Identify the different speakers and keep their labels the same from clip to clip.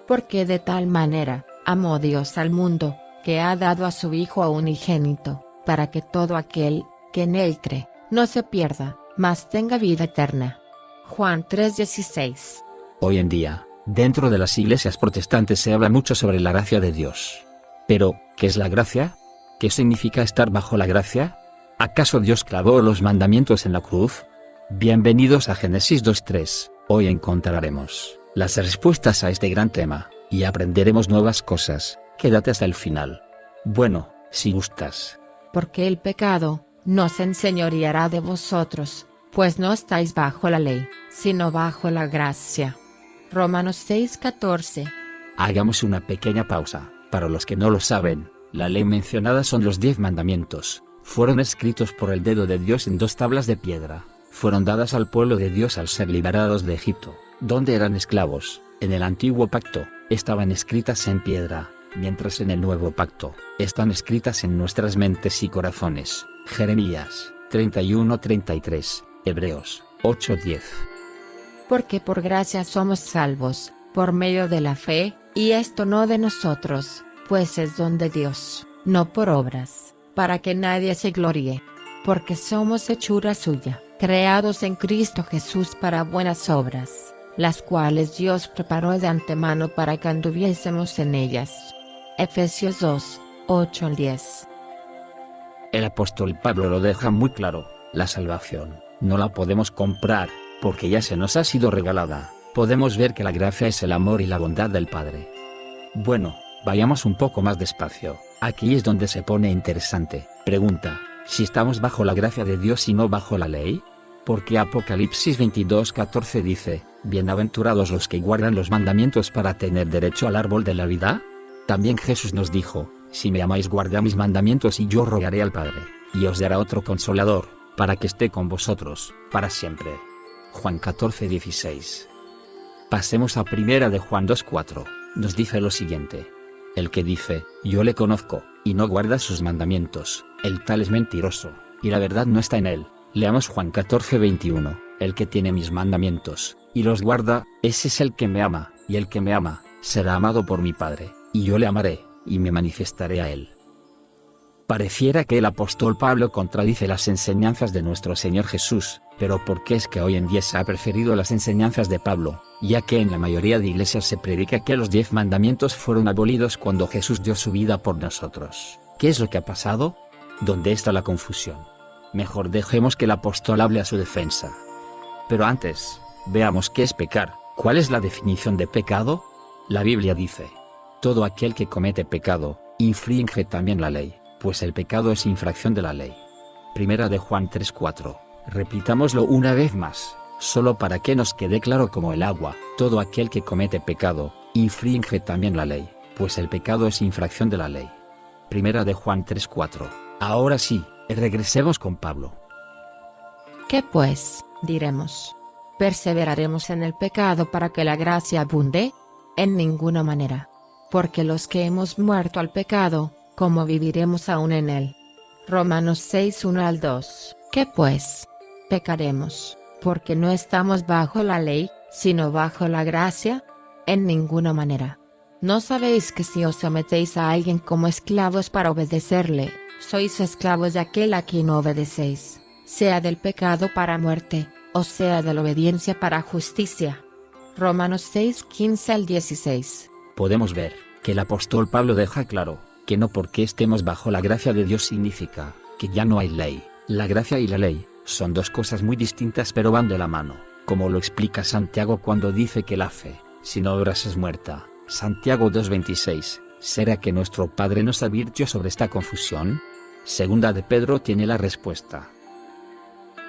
Speaker 1: Porque de tal manera amó Dios al mundo, que ha dado a su Hijo unigénito, para que todo aquel que en él cree, no se pierda, mas tenga vida eterna. Juan 3:16.
Speaker 2: Hoy en día, dentro de las iglesias protestantes se habla mucho sobre la gracia de Dios. Pero, ¿qué es la gracia? ¿Qué significa estar bajo la gracia? ¿Acaso Dios clavó los mandamientos en la cruz? Bienvenidos a Génesis 2:3, hoy encontraremos las respuestas a este gran tema, y aprenderemos nuevas cosas. Quédate hasta el final. Bueno, si gustas.
Speaker 1: Porque el pecado no se enseñoreará de vosotros, pues no estáis bajo la ley, sino bajo la gracia. Romanos 6:14.
Speaker 2: Hagamos una pequeña pausa. Para los que no lo saben, la ley mencionada son los 10 mandamientos. Fueron escritos por el dedo de Dios en 2 tablas de piedra. Fueron dadas al pueblo de Dios al ser liberados de Egipto, donde eran esclavos. En el antiguo pacto, estaban escritas en piedra, mientras en el nuevo pacto, están escritas en nuestras mentes y corazones. Jeremías 31:33, Hebreos 8:10.
Speaker 1: Porque por gracia somos salvos, por medio de la fe, y esto no de nosotros, pues es don de Dios, no por obras, para que nadie se gloríe. Porque somos hechura suya, creados en Cristo Jesús para buenas obras, las cuales Dios preparó de antemano para que anduviésemos en ellas. Efesios 2:8-10.
Speaker 2: El apóstol Pablo lo deja muy claro, la salvación no la podemos comprar, porque ya se nos ha sido regalada. Podemos ver que la gracia es el amor y la bondad del Padre. Bueno, vayamos un poco más despacio, aquí es donde se pone interesante. Pregunta, ¿si estamos bajo la gracia de Dios y no bajo la ley? Porque Apocalipsis 22:14 dice, bienaventurados los que guardan los mandamientos para tener derecho al árbol de la vida. También Jesús nos dijo, si me amáis guardad mis mandamientos y yo rogaré al Padre, y os dará otro consolador, para que esté con vosotros, para siempre. Juan 14:16. Pasemos a primera de Juan 2:4, nos dice lo siguiente. El que dice, yo le conozco, y no guarda sus mandamientos, el tal es mentiroso, y la verdad no está en él. Leamos Juan 14:21, el que tiene mis mandamientos, y los guarda, ese es el que me ama, y el que me ama, será amado por mi Padre, y yo le amaré, y me manifestaré a él. Pareciera que el apóstol Pablo contradice las enseñanzas de nuestro Señor Jesús, pero ¿por qué es que hoy en día se ha preferido las enseñanzas de Pablo, ya que en la mayoría de iglesias se predica que los 10 mandamientos fueron abolidos cuando Jesús dio su vida por nosotros? ¿Qué es lo que ha pasado? ¿Dónde está la confusión? Mejor dejemos que el apóstol hable a su defensa. Pero antes, veamos qué es pecar. ¿Cuál es la definición de pecado? La Biblia dice, todo aquel que comete pecado, infringe también la ley, pues el pecado es infracción de la ley. Primera de Juan 3:4. Repitámoslo una vez más, solo para que nos quede claro como el agua, todo aquel que comete pecado, infringe también la ley, pues el pecado es infracción de la ley. Primera de Juan 3:4. Ahora sí, regresemos con Pablo.
Speaker 1: ¿Qué pues, diremos? ¿Perseveraremos en el pecado para que la gracia abunde? En ninguna manera. Porque los que hemos muerto al pecado, ¿cómo viviremos aún en él? Romanos 6:1-2. ¿Qué pues? ¿Pecaremos, porque no estamos bajo la ley, sino bajo la gracia? En ninguna manera. ¿No sabéis que si os sometéis a alguien como esclavos para obedecerle, sois esclavos de aquel a quien no obedecéis, sea del pecado para muerte, o sea de la obediencia para justicia? Romanos 6:15-16.
Speaker 2: Podemos ver que el apóstol Pablo deja claro que no porque estemos bajo la gracia de Dios significa que ya no hay ley. La gracia y la ley son 2 cosas muy distintas pero van de la mano, como lo explica Santiago cuando dice que la fe, sin obras es muerta. Santiago 2:26. ¿Será que nuestro Padre nos advirtió sobre esta confusión? Segunda de Pedro tiene la respuesta.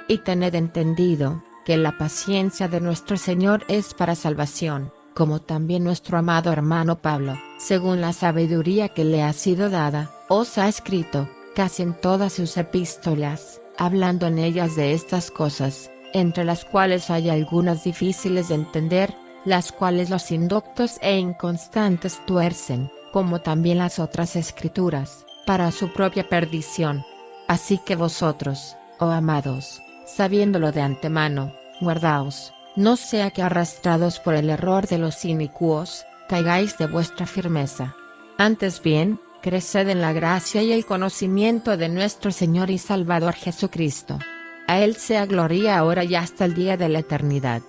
Speaker 1: Y tened entendido, que la paciencia de nuestro Señor es para salvación, como también nuestro amado hermano Pablo, según la sabiduría que le ha sido dada, os ha escrito, casi en todas sus epístolas, hablando en ellas de estas cosas, entre las cuales hay algunas difíciles de entender, las cuales los indoctos e inconstantes tuercen, como también las otras escrituras, para su propia perdición. Así que vosotros, oh amados, sabiéndolo de antemano, guardaos, no sea que arrastrados por el error de los inicuos, caigáis de vuestra firmeza. Antes bien, creced en la gracia y el conocimiento de nuestro Señor y Salvador Jesucristo. A Él sea gloria ahora y hasta el día de la eternidad.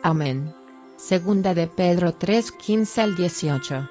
Speaker 1: Amén. Segunda de Pedro 3:15 al 18.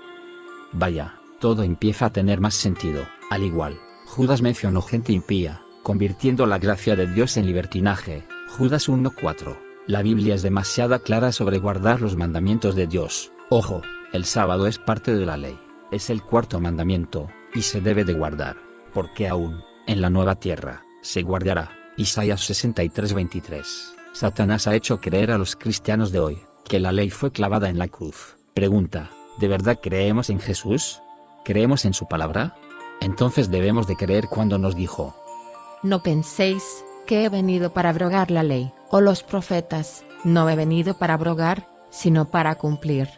Speaker 2: Vaya, todo empieza a tener más sentido. Al igual, Judas mencionó gente impía, convirtiendo la gracia de Dios en libertinaje. Judas 1:4. La Biblia es demasiado clara sobre guardar los mandamientos de Dios. Ojo, el sábado es parte de la ley. Es el cuarto mandamiento, y se debe de guardar, porque aún, en la nueva tierra, se guardará. Isaías 63:23. Satanás ha hecho creer a los cristianos de hoy, que la ley fue clavada en la cruz. Pregunta, ¿de verdad creemos en Jesús? ¿Creemos en su palabra? Entonces debemos de creer cuando nos dijo:
Speaker 1: No penséis, que he venido para abrogar la ley, o los profetas. No he venido para abrogar, sino para cumplir.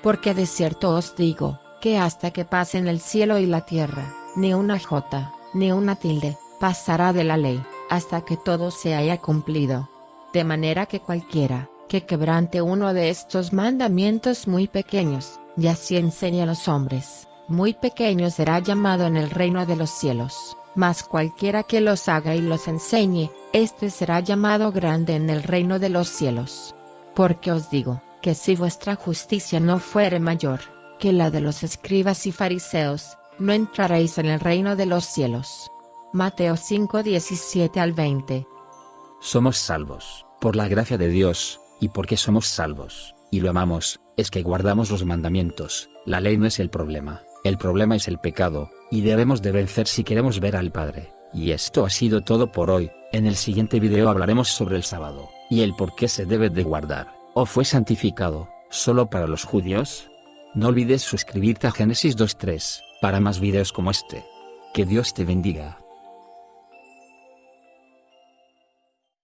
Speaker 1: Porque de cierto os digo, que hasta que pasen el cielo y la tierra, ni una jota, ni una tilde, pasará de la ley, hasta que todo se haya cumplido. De manera que cualquiera, que quebrante uno de estos mandamientos muy pequeños, y así enseñe a los hombres, muy pequeño será llamado en el reino de los cielos, mas cualquiera que los haga y los enseñe, éste será llamado grande en el reino de los cielos. Porque os digo, que si vuestra justicia no fuere mayor que la de los escribas y fariseos, no entraréis en el reino de los cielos. Mateo 5:17 al 20.
Speaker 2: Somos salvos, por la gracia de Dios, y porque somos salvos, y lo amamos, es que guardamos los mandamientos. La ley no es el problema es el pecado, y debemos de vencer si queremos ver al Padre. Y esto ha sido todo por hoy. En el siguiente video hablaremos sobre el sábado, y el por qué se debe de guardar, o fue santificado, solo para los judíos. No olvides suscribirte a Génesis 2:3, para más videos como este. Que Dios te bendiga.